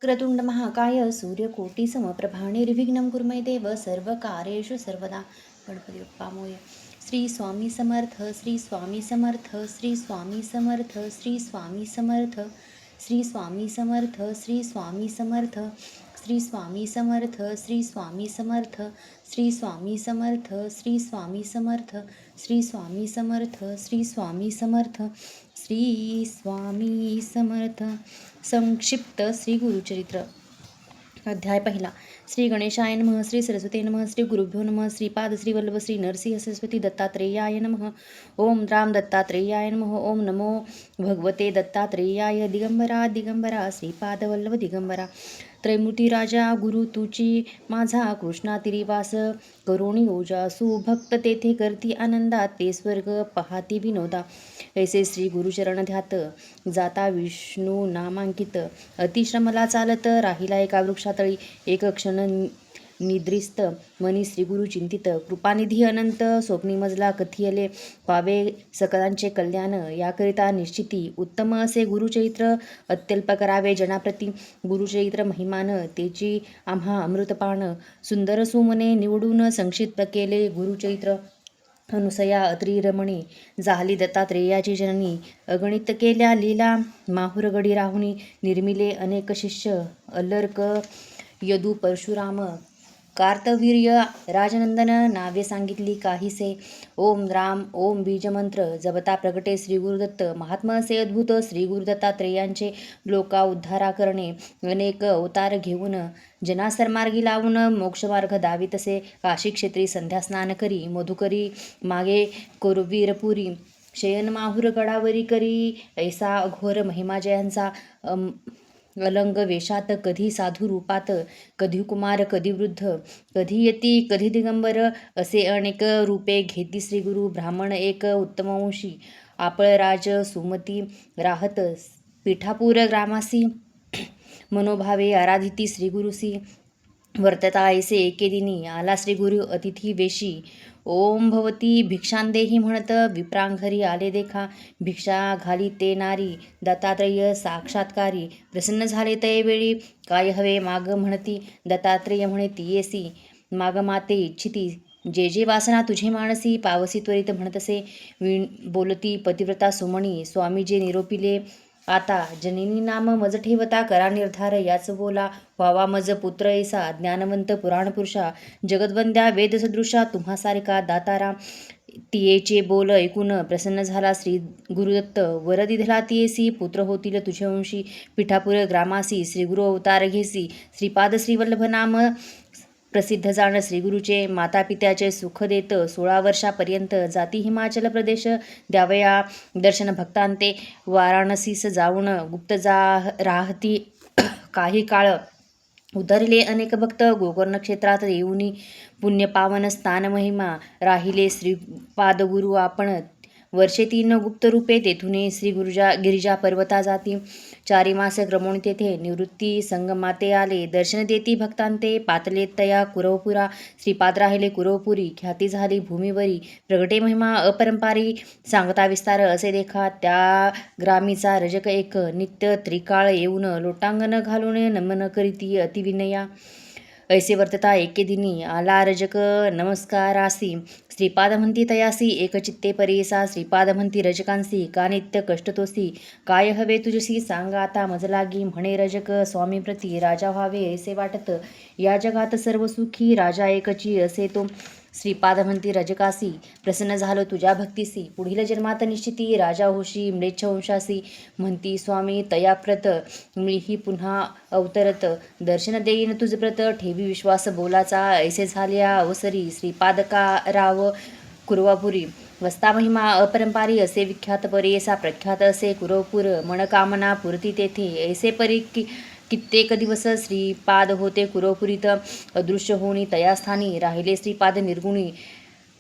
क्रतुंड महाकाय सूर्यकोटी समप्रभा निर्विघ्नं कुर्मे देव सर्वकार्येषु सर्वदा. गणपती बाप्पा मोरया. श्री स्वामी समर्थ, श्री स्वामी समर्थ, श्री स्वामी समर्थ, श्री स्वामी समर्थ, श्री स्वामी समर्थ, श्री स्वामी समर्थ, श्री स्वामी समर्थ, श्री स्वामी समर्थ, श्री स्वामी समर्थ, श्री स्वामी समर्थ, श्री स्वामी समर्थ, श्री स्वामी समर्थ, श्री स्वामी समर्थ. संक्षिप्त श्री गुरुचरित्र. अध्याय पहिला. श्री गणेशाय नमः. श्री सरस्वती नमः. श्री गुरुभ्यो नमः. श्रीपाद श्री वल्लभ श्री नरसिंह सरस्वती दत्तात्रेयाय नमः. ओम राम दत्तात्रेयाय नमः. ओम नमो भगवते दत्तात्रेयाय. दिगंबरा दिगंबरा श्रीपाद वल्लभ दिगंबरा. त्रैमुटी राजा गुरु तुची माझा कृष्णा तिरिवास करुणी ओजासू भक्त तेथे करती आनंदा ते स्वर्ग पहाती विनोदा. ऐसे श्री गुरुचरण ध्यात जाता विष्णू नामांकित अतिश्रमला चालत राहिला एका वृक्षातळी एक क्षण निद्रिस्त मनी श्री गुरु चिंतित कृपानिधी अनंत स्वप्नी मजला कथियले पावे सकलांचे कल्याण याकरिता निश्चिती उत्तम असे गुरुचरित्र अत्यल्प करावे जनाप्रती गुरुचरित्र महिमान तेची आम्हा अमृतपान सुंदर सुमने निवडून संक्षिप्त केले गुरुचरित्र. अनुसया अत्रिरमणी झाली दत्तात्रेयाची जननी अगणित केल्या लीला माहुरगडी राहुनी निर्मिले अनेक शिष्य अल्लर्क यदू परशुराम कार्तवीर्य राजनंदन नावे सांगितली काहीसे. ओम राम ओम बीजमंत्र जपता प्रगटे श्री गुरुदत्त महात्मा असे अद्भुत श्री गुरुदत्तात्रेयांचे लोका उद्धारा करणे अनेक अवतार घेऊन जनासरमार्गी लावून मोक्षमार्ग दावितसे काशी क्षेत्री संध्यास्नान करी मधुकरी मागे कुरवीरपुरी शयन माहुर गडावरी करी ऐसा अघोर महिमा जयांचा अलंग वेशात कधी साधू रूपात कधी कुमार कधी वृद्ध कधी यती कधी दिगंबर असे अनेक रूपे घेती श्री गुरु. ब्राह्मण एक उत्तमवंशी आपळराज सुमती राहत पिठापूर ग्रामासी मनोभावे आराधिती श्री गुरुसी. वर्तता ऐसे एके दिनी आला श्री गुरु अतिथी वेशी ओम भवती भिक्षांदेही म्हणत विप्रांघरी आले देखा भिक्षा घाली ते नारी दत्तात्रेय साक्षात्कारी प्रसन्न झाले तैवेळी काय हवे माग म्हणती दत्तात्रेय म्हणे तियेसी माग माते इच्छिती जे जे वासना तुझे मानसी पावसी त्वरित म्हणतसे बोलती पतिव्रता सुमणी स्वामी जे निरोपिले आता जननी नाम मज ठेवता करा निर्धार याच बोला व्हावा मज पुत्र ऐसा ज्ञानवंत पुराणपुरुषा जगद्वंद्या वेदसदृशा तुम्हासारखा दातारा. तियेचे बोल ऐकून प्रसन्न झाला श्री गुरुदत्त वर दिधला तियेसी पुत्र होतील तुझे वंशी पिठापूर ग्रामासी श्री गुरु अवतार घेसी श्रीपाद श्रीवल्लभ नाम प्रसिद्ध जाण श्री गुरुचे माता पित्याचे सुख देत 16 वर्षापर्यंत जाती हिमाचल प्रदेश द्यावया दर्शन भक्तांते वाराणसीस जाऊन गुप्त राहती काही काळ उतरले अनेक भक्त गोकर्ण क्षेत्रात येऊनी पुण्यपावन स्थान महिमा राहिले श्रीपादगुरु आपण वर्षे 3 गुप्त रूपे तेथून श्री गिरिजा पर्वता जाती 4 मास क्रमून तेथे निवृत्ती संगमाते आले दर्शन देती भक्तांते पातले तया कुरवपुरा श्रीपाद राहिले कुरवपुरी ख्याती झाली भूमीवरी प्रगटे महिमा अपरंपारी सांगता विस्तार असे देखा त्या ग्रामीचा रजक एक नित्य त्रिकाळ येऊन लोटांगण घालून नमन करीती अतिविनया. ऐसे वर्तता एके दिनी आला रजक नमस्कारासी श्रीपाद म्हणती तयासी एकचित्ते परेसा श्रीपाद म्हणती रजकांसी का नित्य कष्टतोसी काय हवे तुझसी सांग आता मज लागी म्हणे रजक स्वामी प्रती राजा व्हावे ऐसे वाटत या जगात सर्व सुखी राजा एकची असे तो श्रीपाद म्हणती रजकासी प्रसन्न झालो तुझ्या भक्तीसी पुढील जन्मात निश्चिती राजा होशी म्लेच्छ वंशासी म्हणती स्वामी तयाप्रत मीही पुन्हा अवतरत दर्शन देईन तुझ प्रत ठेवी विश्वास बोलाचा ऐसे झाल्या अवसरी श्रीपादका राव कुरवापुरी वस्ता महिमा अपरंपारी असे विख्यात परेसा प्रख्यात असे कुरवपूर मनकामना पुरती तेथे ऐसे परी कित्येक दिवस श्रीपाद होते कुरवपुरीत अदृश्य होणी तयास्थानी राहिले श्रीपाद निर्गुणी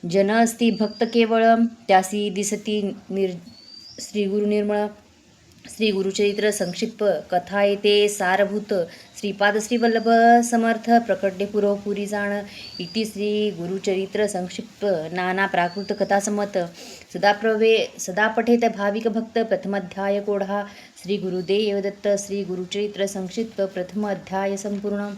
जन असती भक्त केवळ त्यासी दिसती श्रीगुरु निर्मळ श्री गुरुचरित्र संक्षिप्त कथा येते सारभूत श्रीपाद श्री वल्लभ समर्थ प्रकटले पुरव पुरी जाण इति श्री गुरुचरित्र संक्षिप्त नाना प्राकृत कथा समत सदा पठेत भाविक भक्त प्रथमाध्याय कोढा श्री गुरुदेव दत्त श्री गुरुचरित्र संक्षिप्त प्रथम अध्याय संपूर्ण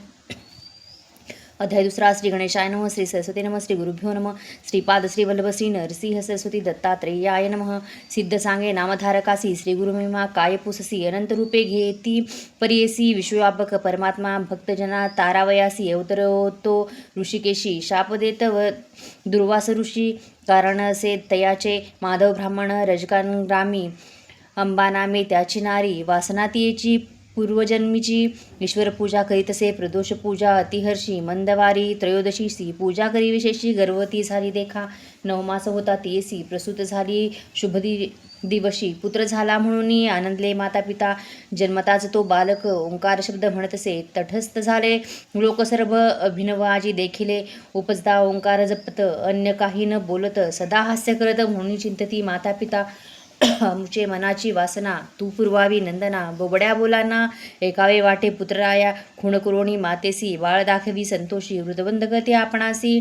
अध्याय दुसरा श्री गणेशाय नमः श्री सरस्वती नमः श्री गुरुभ्यो नमः श्रीपाद श्री वल्लभ श्री नरसिंह सरस्वती दत्तात्रेयाय नमः सिद्ध सांगे नामधारकासी श्री गुरुमहिमा काय पुससी अनंत रूपे घेती परियेसी विश्वव्यापक परमात्मा भक्तजना तारावयासी अवतरतो ऋषिकेशी शाप देत व दुर्वास ऋषी कारण असे तयाचे माधव ब्राह्मण रजकांग्रामी अंबानामे त्याची नारी वासनातीयेची पूर्वजन्मीची ईश्वर पूजा करीतसे प्रदोष पूजा अतिहर्षी मंदवारी त्रयोदशीसी पूजा करी विशेषी गर्भवती झाली देखा 9 मास होता तियेसी प्रसूत झाली शुभदी दिवशी पुत्र झाला म्हणून आनंदले माता पिता जन्मताच तो बालक ओंकार शब्द म्हणतसे तटस्थ झाले लोक सर्व अभिनवाजी देखिले उपजदा ओंकार जपत अन्य काही न बोलत सदा हास्य करत म्हणून चिंतती माता पिता आमचे मनाची वासना तू पुरवावी नंदना बोबड्या बोलांना एकावे वाटे पुत्रराया खुणकुरोणी मातेसी बाळ दाखवी संतोषी वृतबंध करते आपणासी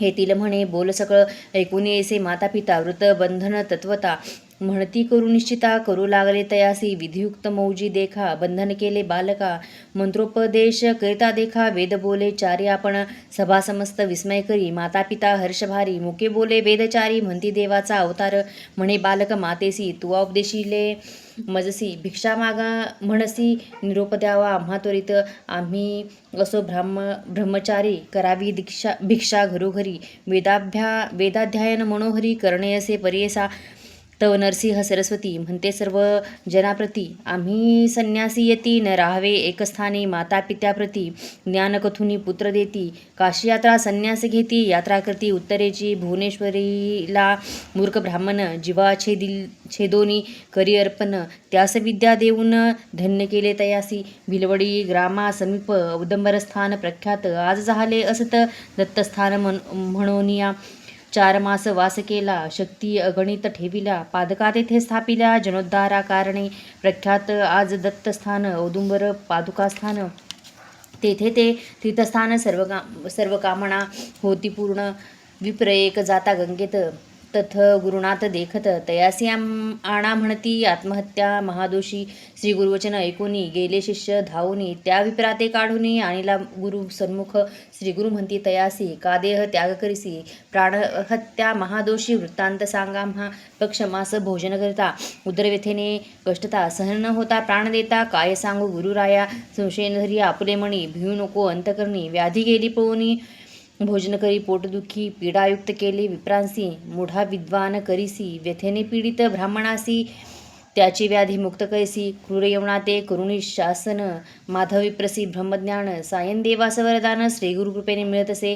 हेतील म्हणे बोल सकळ ऐकून येसे माता पिता वृतबंधन तत्वता म्हणती करू निश्चिता करू लागले तयासी विधियुक्त मौजी देखा बंधन केले बालका मंत्रोपदेश करिता देखा वेद बोले चारी आपण सभा समस्त विस्मय करी माता पिता हर्षभारी मुके बोले वेदचारी म्हणती देवाचा अवतार म्हणे बालक मातेसी तू उपदेशिले मजसी भिक्षा मागा म्हणसी निरोप द्यावा आम्हा त्वरित आम्ही असो ब्रह्मचारी करावी भिक्षा घरोघरी वेदाध्यायन मनोहरी करणे असे परियसा तव नरसिंह सरस्वती म्हणते सर्व जनाप्रती आम्ही संन्यासी येती न राहावे एकस्थानी माता पित्याप्रती ज्ञानकथुनी पुत्र देती काशी यात्रा संन्यास घेती यात्रा करती उत्तरेची भुवनेश्वरीला मूर्ख ब्राह्मण जीवा छेदोनी करी अर्पण त्यास विद्या देऊन धन्य केले तयासी भिलवडी ग्रामा समीप औदंबरस्थान प्रख्यात आज झाले असत दत्तस्थान म्हणूनिया 4 मास वास केला शक्ती अगणित ठेविला पादका तेथे स्थापिल्या जनोद्धारा कारणे प्रख्यात आज दत्तस्थान औदुंबर पादुकास्थान तेथे ते तीर्थस्थान सर्व कामना होती पूर्ण विप्र एक जाता गंगेत तथ गुरुनाथ देखत तयासी आणा म्हणती आत्महत्या महादोषी श्री गुरुवचन ऐकूनी गेले शिष्य धावूनी त्या विप्राते काढूनी आणिला गुरु सन्मुख श्री गुरु म्हणती तयासी का देह त्याग करीसी प्राणहत्या महादोषी वृत्तांत सांगा म्हा पक्षमास भोजन करता उदरव्यथेने कष्टता सहन न होता प्राण देता काय सांगू गुरुराया संशय धरी आपुले मणी भिऊ नको अंतकरणी व्याधी गेली पळूनी भोजन करी पोटदुखी पीडायुक्त केले विप्रांसी मूढा विद्वान करीसी व्यथेने पीडित ब्राह्मणासी त्याची व्याधी मुक्त कैसी क्रूर यवनाते करुणी शासन माधव विप्रसी ब्रह्मज्ञान सायन देवास वरदान श्री गुरुकृपेने मिळतसे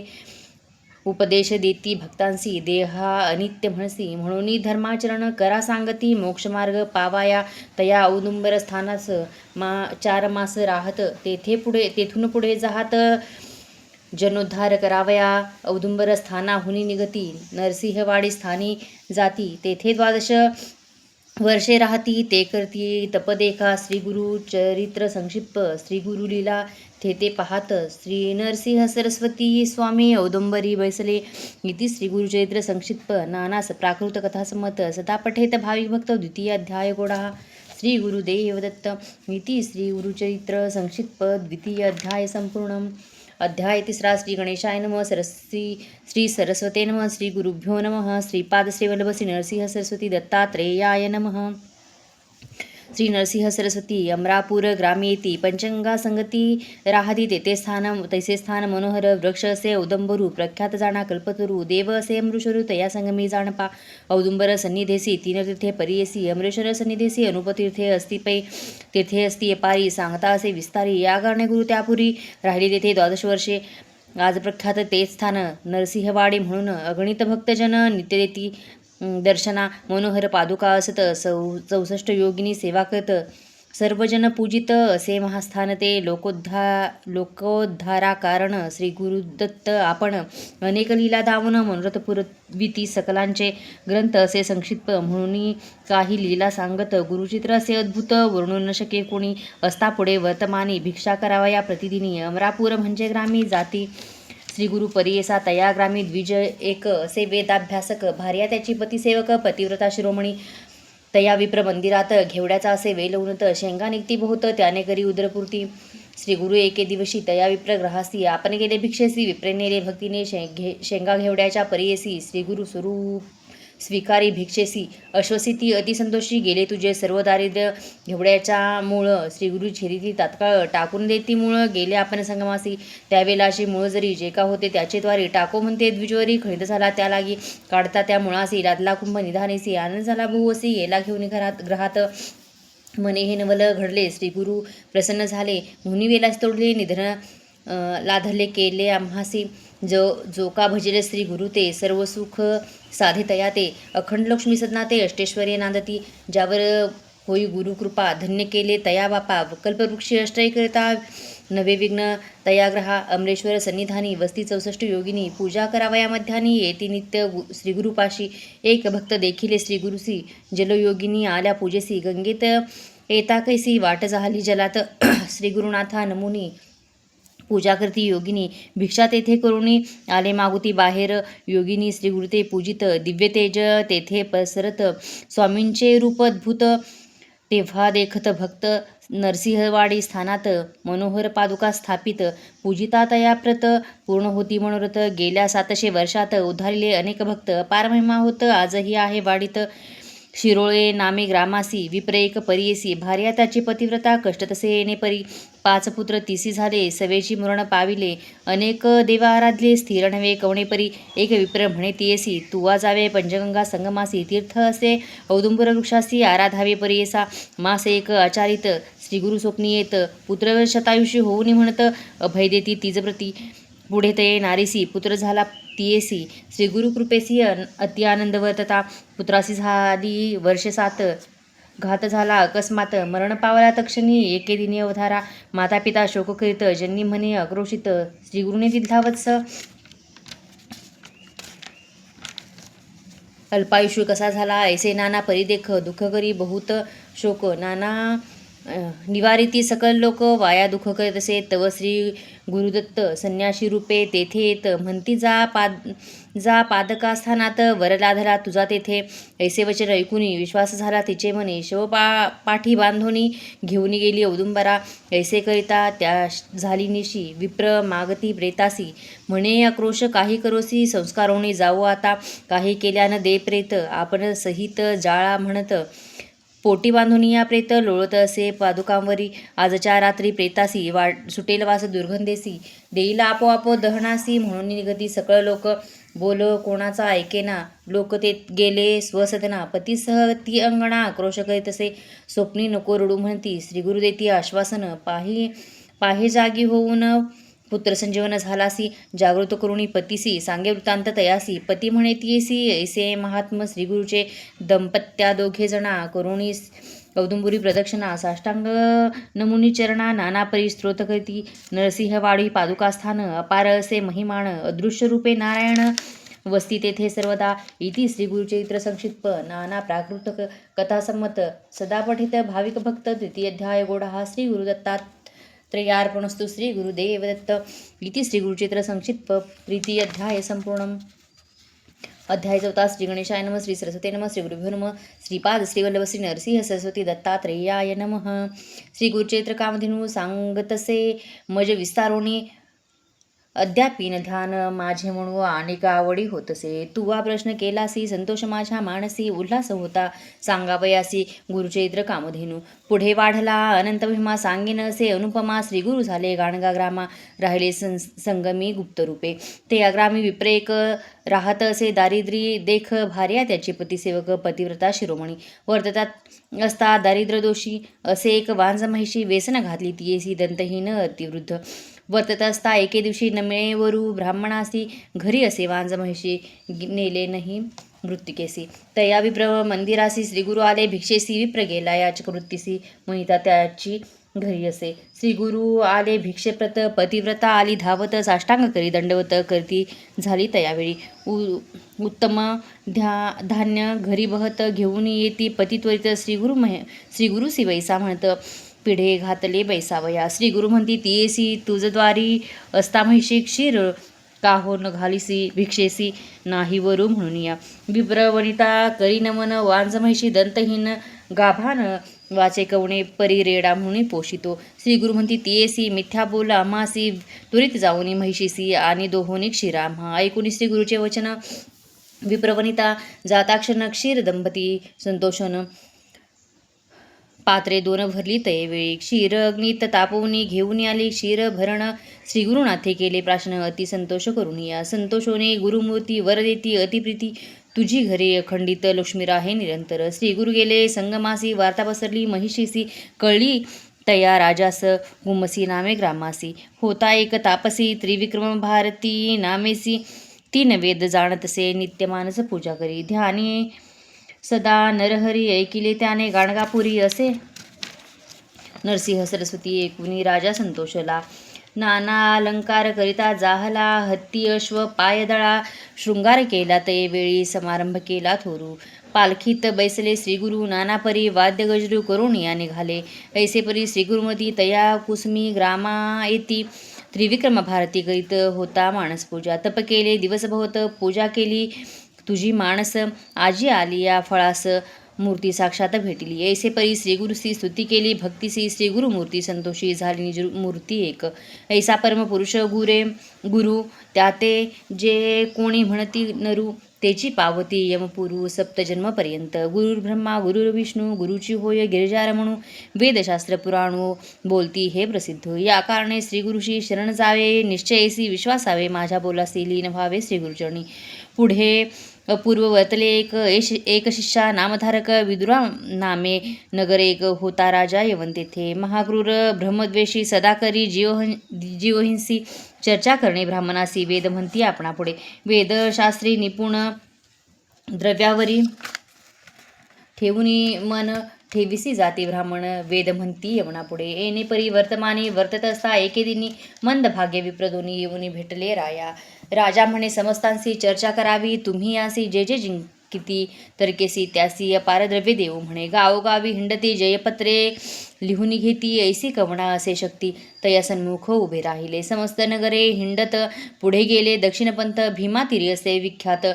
उपदेश देती भक्तांसी देहा अनित्य म्हणसी म्हणून धर्माचरण करा सांगती मोक्षमार्ग पावाया तया औदुंबर स्थानास 4 मास राहत तेथून पुढे जाहात जनोद्धार करावया औदुंबर स्थानाहुनी निगती नरसिंहवाडी स्थानी जाती तेथे 12 वर्षे राहती ते करती तपदेखा श्री गुरु चरित्र संक्षिप्त श्री गुरु लीला तेथे पाहत श्री नरसिंह सरस्वती स्वामी औदुंबरी बैसले इति श्री गुरुचरित्र संक्षिप्त नाना प्राकृत कथा समत सदा पठेत भाविक भक्त द्वितीय अध्याय गोडा श्री गुरुदेव दत्त इति श्री गुरुचरित्र संक्षिप्त द्वितीय अध्याय संपूर्णम अध्याय तिसरा श्री गणेशाय नमः श्री सरस्वते नमः श्री गुरुभ्यो नमः श्रीपाद श्री वल्लभ श्री नरसिंह सरस्वती दत्तात्रेयाय नमः श्री नरसिंह सरस्वती अमरापूर ग्रामेती पंचंगा संगती राहती तैसे स्थान मनोहर वृक्ष असे औदंबरू प्रख्यात जाणा कल्पतरू देव असे अमृषरू तया संगमी जाणपा औदुंबर सन्निधेसी 3 तीर्थे परियेसी अमरेश्वर सन्निधेसी अनुपतीर्थे असती पै तीर्थे असती अपारी सांगता असे विस्तारी या कारणे गुरु त्यापुरी राहिले तेथे 12 वर्षे आज प्रख्यात ते स्थान नरसिंहवाडी म्हणून अगणित भक्तजन नित्य देती दर्शना मनोहर पादुका असत 64 योगिनी सेवा करत सर्वजन पूजित असे महास्थान ते लोकोद्धारा कारण श्री गुरुदत्त आपण अनेक लीला दावून मनोरथ पुरविती सकलांचे ग्रंथ असे संक्षिप्त म्हणून काही लीला सांगत गुरुचित्र असे अद्भुत वर्णून न शके कोणी असता पुढे वर्तमानी भिक्षा करावया प्रतिदिनी अमरापूर म्हणजे ग्रामी जाती श्री गुरु परियेसा तया ग्रामी द्विज एक असे वेदाभ्यासक भार्या त्याची पतिसेवक पतिव्रता शिरोमणी तया विप्र मंदिरात घेवड्याचा असे वेल उन्नत शेंगा निघती बहुत त्याने करी उदरपूर्ती श्री गुरु एके दिवशी तया विप्र ग्रहासी आपण गेले भिक्षेसी विप्रे नेले भक्तीने शेंगा घेवड्याच्या परियेसी श्री गुरु स्वरूप स्वीकारी भिक्षेसी अश्वसिती अतिसंतोषी गेले तुझे सर्व दारिद्र्य घेवड्याच्या मूळ श्री गुरु छेरीती तात्काळ टाकून देती मूळ गेले आपण संगमासी त्यावेळाशी मूळ जरी जे का होते त्याचे द्वारे टाको म्हणते द्विजवरी खणित झाला त्या लागी काढता त्या मुळासी लादला कुंभ निधानेसी आनंद झाला भुवसी गेला घेऊन ग्रहात मने हे नवल घडले श्री गुरु प्रसन्न झाले मुनी वेलास तोडले निधन लाधले केले आम्हासी जो का भजले श्री गुरु ते सर्व सुख साधे तया ते अखंड लक्ष्मी सदना ते अष्टेश्वर्य नांदती ज्यावर होई गुरुकृपा धन्य केले तया बापा कल्पवृक्षी अष्टैकरिता नवे विघ्न तयाग्रहा अमरेश्वर सन्निधानी वस्ती 64 योगिनी पूजा करावया मध्यानी येती नित्य श्रीगुरुपाशी एक भक्त देखिले श्रीगुरुसी जलयोगिनी आल्या पूजेसी गंगेत येता कैसी वाट झाली जलात श्रीगुरुनाथा नमुनी पूजा करती योगिनी भिक्षा तेथे करुणी आले मागुती बाहेर योगिनी श्री गुरुते पूजित दिव्य तेज तेथे पसरत स्वामींचे रूप अद्भुत तेव्हा देखत भक्त नरसिंहवाडी स्थानात मनोहर पादुका स्थापित पूजिता तया प्रत पूर्ण होती मनोरथ गेल्या 700 वर्षात उद्धारले अनेक भक्त पार महिमा होत आजही आहे वाडीत शिरोळे नामे ग्रामासी विप्रेक परियेसी भार्या त्याची पतिव्रता कष्ट तसे येणे परी 5 पुत्र तिसी झाले सवेची मरण पाविले अनेक देवा आराधले स्थिर नव्हे कवणे परी एक विप्र म्हणे तियेसी तुवा जावे पंचगंगा संगमासी तीर्थ असे औदुंबर वृक्षासी आराधावे परियेसा मास एक आचारित श्रीगुरु स्वप्नी येत पुत्र शतायुषी होऊनी म्हणत अभय देती तिजप्रती पुढे ते नारीसी पुत्र झाला तियेसी श्री गुरुकृपेसी अति आनंद वर्तता पुत्रासी झाली वर्ष 7 घात झाला अकस्मात मरण पावला तक्षणी एके दिनी अवधारा माता पिता शोक करीत जन्नी म्हणे आक्रोशित श्रीगुरुने दिला वत्स अल्पायुष्य कसा झाला ऐसे नाना परिदेख दुःख करी बहुत शोक नाना निवारिती सकल लोक वाया दुःख करीत असे तव श्री गुरुदत्त संन्याशी रूपे तेथे येत म्हणती जा पादकास्थानात वरलाधला तुझा तेथे ऐसे वचन ऐकुनी विश्वास झाला तिचे म्हणे पाठी बांधोनी घेऊन गेली औदुंबरा ऐसे करिता त्या झाली निशी विप्र मागती प्रेतासी म्हणे आक्रोश काही करोसी संस्कारोनी जाऊ आता काही केल्यानं दे प्रेत आपण सहित जाळा म्हणत पोटी बांधून या प्रेत लोळत असे पादुकांवरी आजच्या रात्री प्रेतासी सुटेल वास दुर्गंधेसी देईला आपोआप दहनासी म्हणून निगती सकळ लोक बोल कोणाचा ऐकेना लोक ते गेले स्वसदना पतीसह ती अंगणा आक्रोश करीत असे स्वप्नी नको रडू म्हणती श्रीगुरु देती आश्वासन पाहे जागी होऊन पुत्र संजीवन झालासी जागृत करुणी पतीसी सांगे वृत्तांत तयासी पती म्हणे तियेसी ऐसे महात्म श्रीगुरुचे दंपत्या दोघे जणा करुणी औदुंबुरी प्रदक्षिणा साष्टांग नमुनी चरणा नाना परी स्तोत्र करती नरसिंहवाडी पादुकास्थान अपार असे महिमाण अदृश्य रूपे नारायण वस्ती तेथे सर्वदा इति श्री गुरुचरित्र संक्षिप्त नाना प्राकृत कथासंमत सदा पठित भाविक भक्त द्वितीय अध्याय गोडा श्री गुरुदत्तात त्रयार्पणस्तु श्री गुरुदेव दत्त इति श्री गुरुचरित्र संक्षिप्त तृतीय अध्याय संपूर्णम अध्याय 4 श्री गणेशाय नमः श्री सरस्वती नमः श्री गुरुभ्यो नमः श्रीपाद श्रीवल्लभ श्री नरसिंह सरस्वती दत्तात्रेयाय नमः श्री गुरुचरित्र कामधेनू सांगतसे मज विस्तारोणी अद्यापीन ध्यान माझे म्हणू अनेक आवडी होतसे तुवा प्रश्न केलासी संतोष माझ्या मानसी उल्हास होता सांगावयासी गुरुचरित्र कामधेनू पुढे वाढला अनंत महिमा सांगेन असे अनुपमा श्रीगुरु झाले गाणगा ग्रामा राहिले संगमी गुप्तरूपे ते अग्रामी विप्रेक राहत असे दारिद्री देख भार्या त्याची पतिसेवक पतिव्रता शिरोमणी वर्ततात असता दारिद्र्य दोषी असे एक वांज म्हैशी व्यसन घातली तियेसी दंतहीन अतिवृद्ध वर्तत असता एके दिवशी नमेवरू ब्राह्मणासी घरी असे वांज म्हैशी नेले नाही मृत्तिकेसी तया विप्र मंदिरासी श्रीगुरु आले भिक्षेसी विप्र गेला याचक वृत्तीसी म्हणिता त्याची घरी असे श्रीगुरु आले भिक्षेप्रत पतिव्रता आली धावत साष्टांग करी दंडवत करती झाली तयावेळी उत्तम धान्य घरी बहत घेऊन येती पती त्वरित श्रीगुरु शिवैसा म्हणत पिढे घातले बैसावया श्रीगुरु म्हणती तियेसी तुझद्वारी असता म्हैशी क्षीर काहो न घालीसी भिक्षेसी नाही वरू म्हणून या विप्र वनिता करी नमन वांज म्हैशी दंतहीन गाभान वाचे कवणे परी रेडा म्हणून पोषितो श्रीगुरु म्हणती तियेसी मिथ्या बोल आम्हासी त्वरित जाऊनी म्हैशीसी आणि दोहोनी क्षीरा आम्हा ऐकून श्रीगुरुचे वचन विप्रवनिता जाताक्षर क्षीर दंपती संतोषन पात्रे दोन भरली तयवेळी क्षीर अग्नीत तापवून घेऊन आली क्षीर भरण श्रीगुरुनाथे केले प्राशन अति संतोष करून या संतोषोने गुरुमूर्ती वर देती अतिप्रीती तुझी घरे अखंडित लक्ष्मी राहे निरंतर श्रीगुरु गेले संगमासी वार्ता पसरली महिषीसी कळली तया राजास गुमसी नामे ग्रामासी होता एक तापसी त्रिविक्रम भारती नामेसी तीन वेद जाणतसे नित्य मानस पूजा करी ध्यानी सदा नरहरी ऐकिले त्याने गाणगापुरी असे नरसिंह सरस्वती ऐकुनी राजा संतोषला नाना अलंकार करिता जाहला हत्ती अश्व पायदळा शृंगार केला ते वेळी समारंभ केला थोरू पालखीत बैसले श्रीगुरु नानापरी वाद्य गजरू करून या निघाले ऐसेपरी श्रीगुरुमती तया कुसमी ग्रामा येती त्रिविक्रम भारती करीत होता मानस पूजा तप केले दिवस बहुत पूजा केली तुझी माणस आजी आली या फळास मूर्ती साक्षात भेटली ऐसे परी श्रीगुरुसी स्तुती केली भक्तीसी श्रीगुरु मूर्ती संतोषी झाली निज मूर्ती एक ऐसा परमपुरुष गुरु त्याते जे कोणी म्हणती नरू तेची पावती यमपुरू सप्तजन्मपर्यंत गुरुर्ब्रह्मा गुरुर्विष्णू गुरुची होय गिरिजारमणू वेदशास्त्र पुराणो बोलती हे प्रसिद्ध या कारणे श्रीगुरुशी शरण जावे निश्चयसी विश्वासावे माझ्या बोलासी लीन व्हावे श्रीगुरुचरणी पुढे पूर्ववर्तले एक शिष्या नामधारक विदुरा नामे नगर एक होता राजा यवन तेथे महाक्रूर ब्रह्मद्वेषी सदा करी जीवहिंसी चर्चा करणे ब्राह्मणासी वेद म्हणती आपणापुढे वेदशास्त्री निपुण द्रव्यावरी ठेवूनी मन ठेविसी जाती ब्राह्मण वेद म्हणती यवनापुढे येणे परी वर्तमानी वर्तत असता एके दिनी मंद भाग्य विप्रदोनी येऊनी भेटले राजा म्हणे समस्तांशी चर्चा करावी तुम्ही यासी जे जे जिंकिती तरकेसी त्यासी अपार द्रव्य देऊ म्हणे गावोगावी हिंडती जयपत्रे लिहून घेती ऐसी कवणा असे शक्ती तया सन्मुख उभे राहिले समस्त नगरे हिंडत पुढे गेले दक्षिणपंथ भीमातीरी असे विख्यात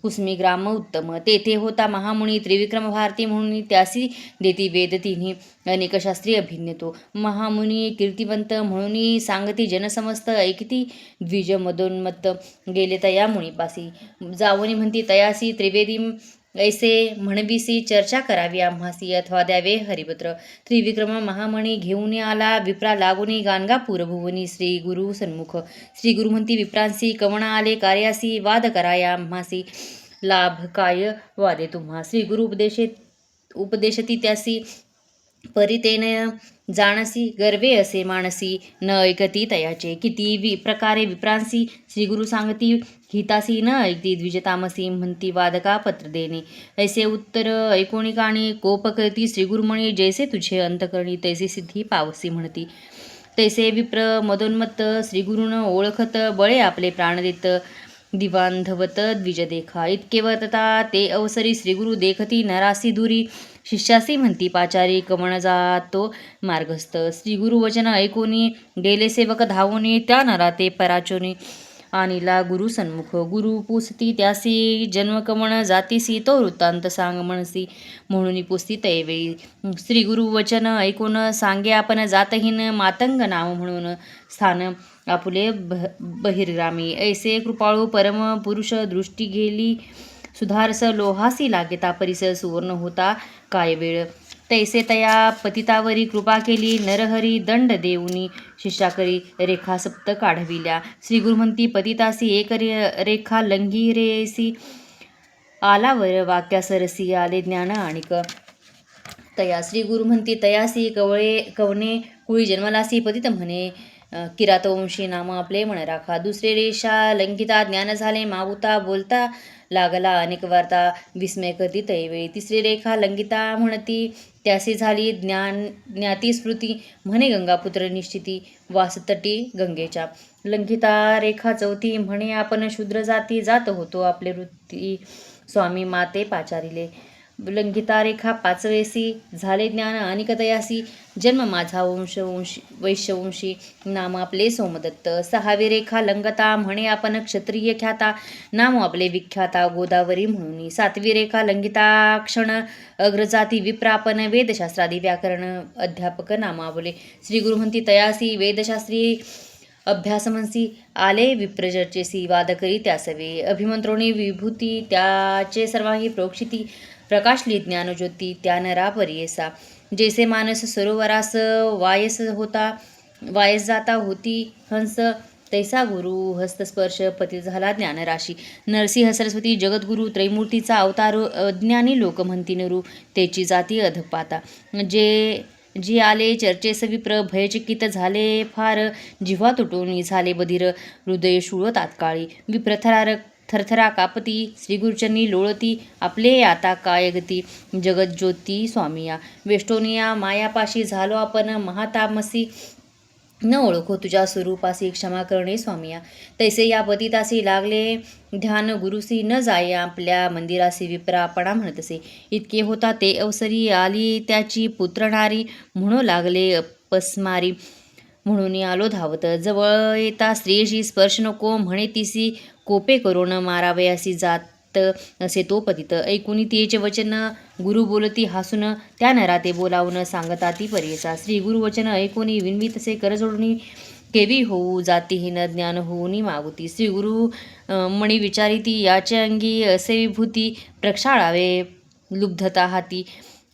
कुसमी ग्राम उत्तम तेथे होता महामुनी त्रिविक्रम भारती म्हणून त्यासी देती वेद तिन्ही अनेक शास्त्री अभिज्ञतो महामुनी कीर्तिवंत म्हणून सांगती जनसमस्त ऐकती द्विज मदोन्मत्त गेले तया मुनीपासी जावनी म्हणती तयासी त्रिवेदी ऐसे म्हणविसी चर्चा करावी आम्हासी अथवा द्यावे हरिपत्र त्रिविक्रम महामणी घेऊन आला विप्रा लागुनी गाणगापूर भुवनी श्री गुरु सन्मुख श्री गुरु म्हणती विप्रांसी कवणा आले कार्यासी वाद कराया आम्हासी लाभ काय वादे तुम्हा श्री गुरु उपदेशती त्यासी परितेन जाणसी गर्वे असे मानसी न ऐकती तयाचे किती प्रकारे विप्रांसी श्रीगुरु सांगती हितासी न ऐकती द्विजतामसी म्हणती वादका पत्र देणे ऐसे उत्तर ऐकोणिकाणी कोप करती श्रीगुरुमणी जैसे तुझे अंतकरणी तैसे सिद्धी पावसी म्हणती तैसे विप्र मदोन्मत्त श्रीगुरुन ओळखत बळे आपले प्राण देत दिवांधवत द्विज देखा इतके वर्तता ते अवसरी श्रीगुरु देखती नरासी दुरी शिष्यासी म्हणती पाचारी कवण जातो मार्गस्थ श्रीगुरु वचन ऐकोनी गेले सेवक धावोनी त्या नरा ते पराचोनी आणिला गुरु सन्मुख गुरु पुसती त्यासी जन्मकवण जातीसी तो वृत्तांत सांग म्हणसी म्हणून पुसती तैवेळी श्री गुरु वचन ऐकून सांगे आपण जातहीन मातंग नाव म्हणून स्थान आपुले बहिर्ग्रामी ऐसे कृपाळू परम पुरुष दृष्टी गेली सुधारस लोहासी लागेता परिस सुवर्ण होता काय वेळ तैसे तया पतितावरी कृपा केली नरहरी दंड देऊनी शिष्याकरी रेखा सप्त काढविल्या श्री गुरु म्हणती पतितासी एक रेखा लंघी रेसी आलावर वाक्यासरसी आले ज्ञान आणिक तया श्री गुरु म्हणती तयासी कवणे कुळी जन्मलासी पतित म्हणे किरातवंशी नाम आपले म्हण राखा. दुसरे रेषा लंकिता ज्ञान झाले माऊता बोलता लागला अनेक वार्ता विस्मय करती तैवेळी. तिसरी रेखा लंकिता म्हणती त्यासी झाली ज्ञाती स्मृती म्हणे गंगापुत्र निश्चिती वासतटी गंगेच्या. लंकिता रेखा चौथी म्हणे आपण शूद्र जाती जात होतो आपले वृत्ती स्वामी माते पाचारिले. लंकिता रेखा पाचवेसी झाले ज्ञान अनिकतयासी जन्म माझा वैश्यवंशी नाम आपले सोमदत्त. सहावी रेखा लंगता म्हणे आपण क्षत्रिय ख्याता नाम आपले विख्याता गोदावरी म्हणून. सातवी रेखा लंकिता क्षण अग्रजाती विप्रापन वेदशास्त्रादी व्याकरण अध्यापक नाम आपले. श्री गुरु म्हणती तयासी वेदशास्त्री अभ्यासमंसी आले विप्रचर्चेसी वाद करी त्यासवे. अभिमंत्रोणी विभूती त्याचे सर्वांगी प्रोक्षिती प्रकाशली ज्ञानज्योती त्या नरा परियेसा. जैसे मानस सरोवरास वायस जाता होती हंस तैसा गुरु हस्तस्पर्श पती झाला ज्ञानराशी. नरसिंह सरस्वती जगद्गुरु त्रैमूर्तीचा अवतार अज्ञानी लोक म्हणती नरू त्याची जाती अधपाता. जी आले चर्चेस विप्र भयचकित झाले फार जिव्हा तुटून झाले बधीर हृदय शूळ तात्काळी. विप्र थरथरा कापती श्रीगुरुचरणी लोळती आपले आता काय गती जगज्योती स्वामिया. वेष्टोनिया मायापाशी झालो आपण महातामसी न ओळखो तुझ्या स्वरूपासी क्षमा करणे स्वामिया. तैसे या पतितासी लागले ध्यान गुरुसी न जाय आपल्या मंदिरासी विप्रापणा म्हणतसे. इतके होता ते अवसरी आली त्याची पुत्र नारी म्हणू लागले अपस्मारी म्हणून आलो धावत. जवळ येता स्त्रियेशी स्पर्श नको म्हणे तिसी कोपे करून मारावयासी जात असे तो पतित. ऐकुनी तिचे वचन गुरु बोलती हसून त्या नराते बोलावून सांगता ती परियेसा. श्री गुरु वचन ऐकुनी विनवी तसे कर जोडून केवी होऊ जातीहीन ज्ञान होऊनी मागुती. श्री गुरु मणी विचारिती याचे अंगी असे विभूती प्रक्षाळावे लुब्धता हाती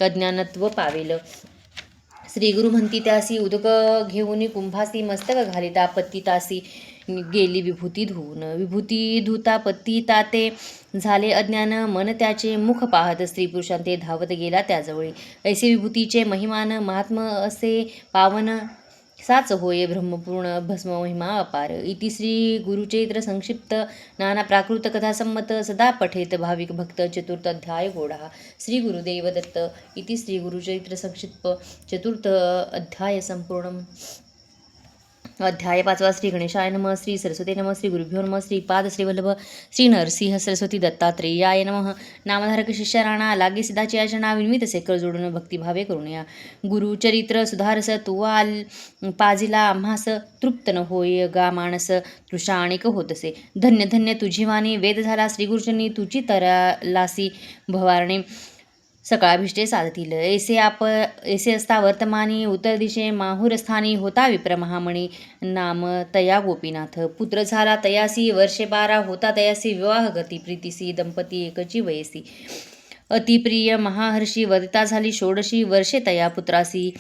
अज्ञानत्व पावेल. श्री गुरु म्हणती त्यासी उदक घेऊन कुंभासी मस्तक घालिता पतितासी गेली विभूती धुवून. विभूती धुता पतिताते झाले अज्ञान मन त्याचे मुख पाहत स्त्री पुरुषांते धावत गेला त्याजवळी. ऐसे विभूतीचे महिमान महात्म असे पावन साच होय ब्रह्मपूर्ण भस्म महिमा अपार. इति श्री गुरुचरित्र संक्षिप्त नाना प्राकृत कथासंमत सदा पठेत भाविक भक्त चतुर्थ अध्याय गोडा. श्री गुरुदेव दत्त. इति श्री गुरुचरित्र संक्षिप्त चतुर्थ अध्याय संपूर्ण. अध्याय 5. श्री गणेशाय नमः. श्री सरस्वती नमः. श्री गुरुभ्यो नमः. श्री पाद श्रीवल्लभ श्री नरसिंह सरस्वती दत्तात्रेयाय नमः. नामधारक शिष्य राणा लागे सिद्धाची याचना विनवीत सेकर जोडून भक्तिभावे करून या. गुरुचरित्र सुधारस तुवाल पाजिला आम्हास तृप्त न होय गा मानस तृषाणिक होतसे. धन्य धन्य तुझी वाणी वेद झाला श्रीगुरुचरणी तुझी तरलासी भवारणे सकाळभिष्टे साधतील. ऐसे असता वर्तमानी उत्तर दिशे माहुरस्थानी होता विप्र महामणी नाम तया गोपीनाथ. पुत्र झाला तयासी वर्षे 12 होता तयासी विवाह गती प्रीतीसी दंपती एकची वयसी. अतिप्रिय महाहर्षी वदिता झाली 16 वर्षे तया पुत्रासी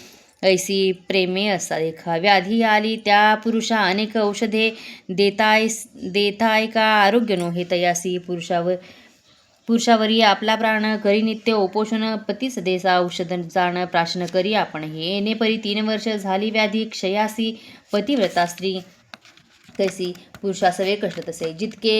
ऐसी प्रेमे असा देखा. व्याधी आली त्या पुरुषा अनेक औषधे देताय का आरोग्य नो हे तयासी. पुरुषावरी आपला प्राण करी नित्य उपोषण पतीस देसा औषध जाण प्राशन करी आपण हे. येणे परी 3 वर्ष झाली व्याधी क्षयासी पतिव्रता स्त्री कैसी पुरुषासवे कष्ट तसे. जितके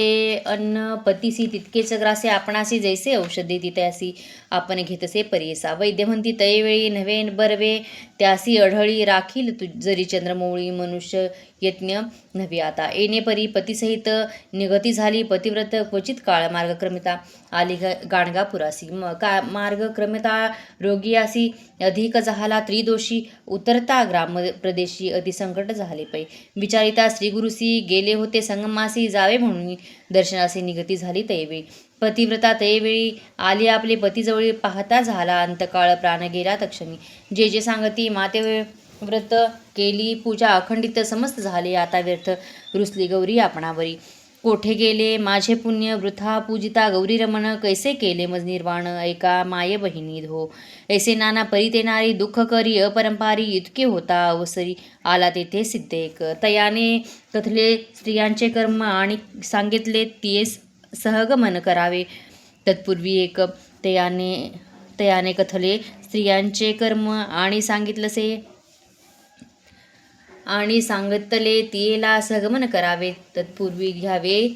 अन्न पतीसी तितकेच ग्रासे आपणासी जैसे औषध देती त्यासी आपण घेतसे परियेसा. वैद्य म्हणती तैवेळी नव्हे बरवे त्यासी अढळी राखील जरी चंद्रमौळी मनुष्य यज्ञ नव्हे आता. येणे परी पतीसहित निगती झाली पतिव्रत क्वचित काळ मार्गक्रमिता आली गाणगापुरासी. मार्गक्रमिता रोगियासी अधिक झाला त्रिदोषी उतरता ग्राम प्रदेशी अतिसंकट झाले पै. विचारिता श्रीगुरुसी गेले होते संगमासी जावे म्हणून दर्शनासी निगती झाली तैवेळी. पतिव्रता तैवेळी आली आपले पतीजवळी पाहता झाला अंतकाळ प्राण गेला तक्षणी. जे जे सांगती माते व्रत केली पूजा अखंडित समस्त झाले आता व्यर्थ रुसली गौरी आपणावरी. कोठे गेले माझे पुण्य वृथा पूजिता गौरी रमण कैसे केले मज निर्वाण ऐका माये बहिणी धो. ऐसे नाना परी ते नारी दुःख करी अपरंपारी इतके होता अवसरी आला तेथे सिद्ध एक. तयाने कथले स्त्रियांचे कर्म आणि सांगितले तिये सहगमन करावे तत्पूर्वी एक. तयाने कथले स्त्रियांचे कर्म आणि सांगितले तियेला सहगमन करावे. तत्पूर्वी घ्यावे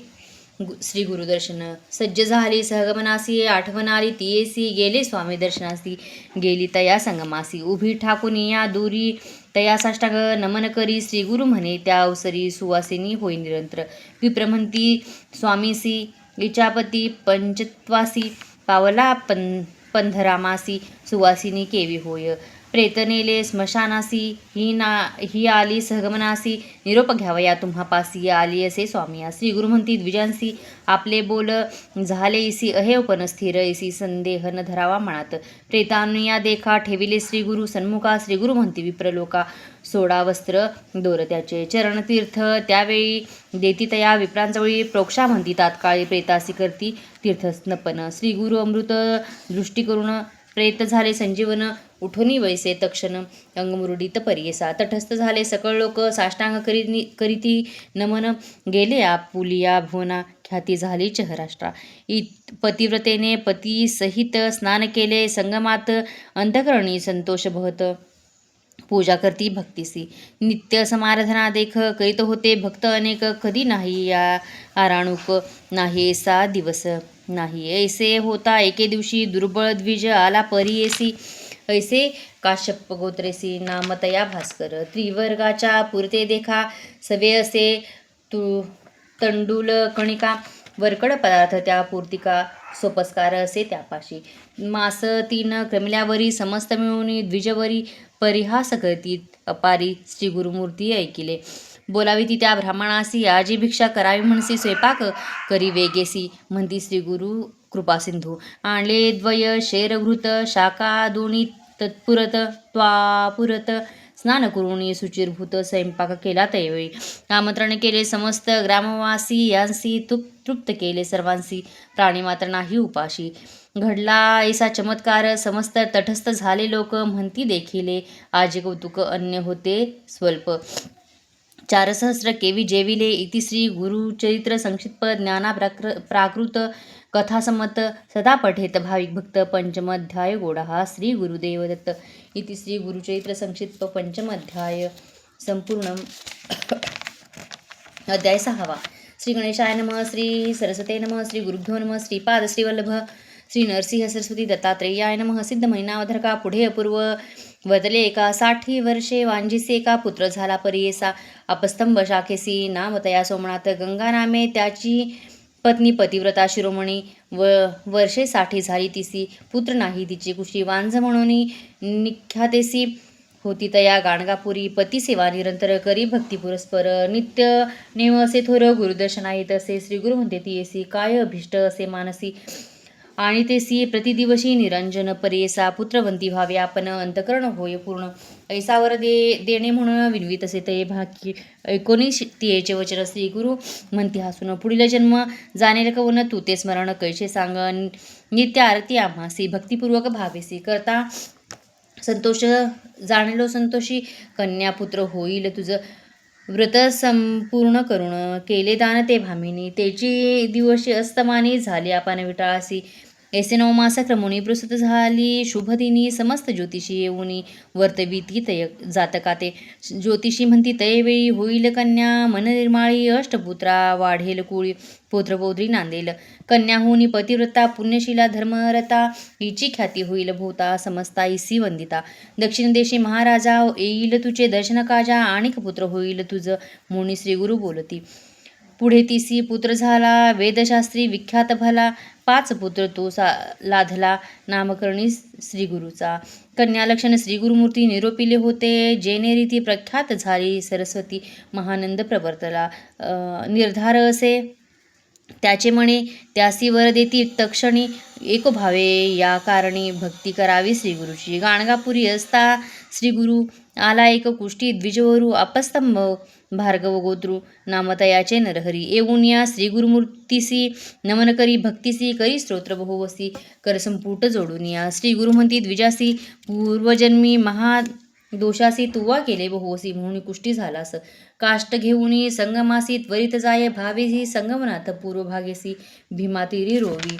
श्री गुरुदर्शन. सज्ज झाली सहगमनासी आठवण आली तियेसी गेले स्वामी दर्शनासी. गेली तया संगमासी उभी ठाकून या दूरी तया साष्टांग नमन करी. श्री गुरु म्हणे त्या अवसरी सुवासिनी होई निरंतर. विप्र म्हणती स्वामीसी विचापती पंचत्वासी पावला पंधरामासी. सुवासिनी केवी होय प्रेत नेले स्मशानासी. ही आली सहगमनासी निरोप घ्यावया तुम्हापासी. आली असे स्वामिया. श्री गुरु म्हणती द्विजांसी आपले बोल झाले इसी अहेव पण स्थिर इसी संदेह न धरावा मनात. प्रेतानुया देखा ठेविले श्री गुरु सन्मुखा. श्री गुरु म्हणती विप्रलोका सोडा वस्त्र दोर त्याचे. चरणतीर्थ त्यावेळी देती तया विप्रांजवळी. प्रोक्षा म्हणती तात्काळी प्रेतासी करती तीर्थस्नपन. श्री गुरु अमृत दृष्टी करून प्रेत झाले संजीवन. उठोनी वैसे तक्षण अंगमुरडीत परियसा. तटस्थ झाले सकळ लोक साष्टांग करीती नमन. गेले आपुलिया भुवना ख्याती झाली चहराष्ट्रा. पतिव्रतेने पती सहित स्नान केले संगमात. अंतकरणी संतोष भवत पूजा करती भक्तीसी. नित्य समाराधना देख करीत होते भक्त अनेक. कधी नाही या आराणूक नाही ऐसा दिवस नाही. ऐसे होता एके दिवशी दुर्बळ द्विज आला परियेसी. ऐसे काश्यप गोत्रेसी नामतया भास्कर. त्रिवर्गाच्या पुरते देखा सवे असे तंडूल कणिका. वरकड पदार्थ त्या पूर्तिका सोपस्कार असे त्यापाशी. मास 3 क्रमिल्यावरी समस्त मिळून द्विजवरी परिहास करती अपारी. श्री गुरुमूर्ती ऐकिले बोलावी ती त्या ब्राह्मणासी. आजी भिक्षा करावी म्हणसी स्वयंपाक करी वेगेसी. म्हणती श्री गुरु कृपा सिंधू. आणले द्वय शेरघृत शाखा दोन्ही तत्पुरत त्वापुरत. स्नान करून सुचिरभूत स्वयंपाक केला तैवेळी. आमंत्रण केले समस्त ग्रामवासी यांसी. तृप्त केले सर्वांसी प्राणी मात्र नाही उपाशी. घडला ऐसा चमत्कार समस्त तटस्थ झाले लोक. म्हणती देखिले आजी कौतुक अन्य होते स्वल्प. 4 सहस्र केवी जेविले. इति श्री गुरुचरित्र संक्षिप्त ज्ञाना प्राकृत कथासम्मत. सदा पठेत भाविक भक्त. पंचमाध्याय गोडा श्री गुरुदेव दत्त. इति श्री गुरुचरित्र संक्षिप्त पंचमाध्याय संपूर्ण. अध्याय 6. श्री गणेशाय नमः. श्री सरस्वते नमः. श्री गुरुभ्यो नमः. श्रीपाद श्रीवल्लभ श्री नरसिंह सरस्वती दत्तात्रेयाय नमः. सिद्ध महिनावधर का पुढे अपूर्व वदले एका 60 वर्षे वांझिसे एका पुत्र झाला परियेसा. अपस्तंभ शाखेसी नाम तया सोमनाथ. गंगा नामे त्याची पत्नी पतिव्रता शिरोमणी. वर्षे 60 झाली तिसी. पुत्र नाही तिची कुशी. वांझ म्हणून निख्यातेसी होती तया गाणगापुरी. पती सेवा निरंतर करी भक्ती पुरस्पर. नित्य नेम असे थोर गुरुदर्शना येत असे. श्री गुरु म्हणते ती येसी काय अभिष्ट असे मानसी. आणि तेसी प्रतिदिवशी निरंजन परियेसा. पुत्रवंती व्हावे आपण अंतकरण होय पूर्ण. ऐसावर देणे म्हणून विनवीत असे तये भाकी. 19 तियेचे वचन. श्री गुरु म्हणती हसून पुढील जन्म जाणेल कवन. तू ते स्मरण कैसे सांग. नित्य आरती आम्हासी भक्तिपूर्वक भावेसी. करता संतोष जाणेलो संतोषी. कन्या पुत्र होईल तुझ. व्रत संपूर्ण करून केले दान ते भामिनी. तेची दिवशी अस्तमानी झाली आपण विटाळासी. ऐसे 9 मास क्रमुनी प्रसूत झाली शुभदिनी. समस्त ज्योतिषी येऊनी वर्तविती तय जातकाते. ज्योतिषी म्हणती तयवेळी होईल कन्या मन निर्माळी. अष्टपुत्रा वाढेल कुळी पौत्रपौत्री नांदेल. कन्या होनी पतिव्रता पुण्यशीला धर्मरता. हिची ख्याती होईल भूता समस्ता इसी वंदिता. दक्षिण देशी महाराजा येईल तुझे दर्शन काजा. आणिक पुत्र होईल तुझ म्हणून श्री गुरु बोलती. पुढे तिसी पुत्र झाला वेदशास्त्री विख्यात भला. 5 पुत्र तो लाधला नामकरणी श्री गुरुचा. कन्या लक्षण श्री गुरुमूर्ती निरोपिले होते. जेने रीती प्रख्यात झाली सरस्वती. महानंद प्रवर्तला निर्धार असे त्याचे म्हणे. त्यासी वर देती तक्षणी एकोभावे या कारणी भक्ती करावी श्री गुरुची. गाणगापुरी असता श्री गुरु आला एक कुष्टी द्विजवरू. अपस्तंभ भार्गव गोत्रु नामतयाचे नरहरी. येऊन या श्री गुरुमूर्तीसी नमन करी भक्तीसी. करी स्तोत्र बहुवसी करसंपुट जोडून या. श्री गुरु म्हणती द्विजासी पूर्वजन्मी महादोषासी तुवा केले बहुवसी म्हणून कुष्टी झालास. काष्ट घेऊन संगमासी त्वरित जाय भावेसी. संगमनाथ पूर्वभागेसी भीमातीरी रोवी.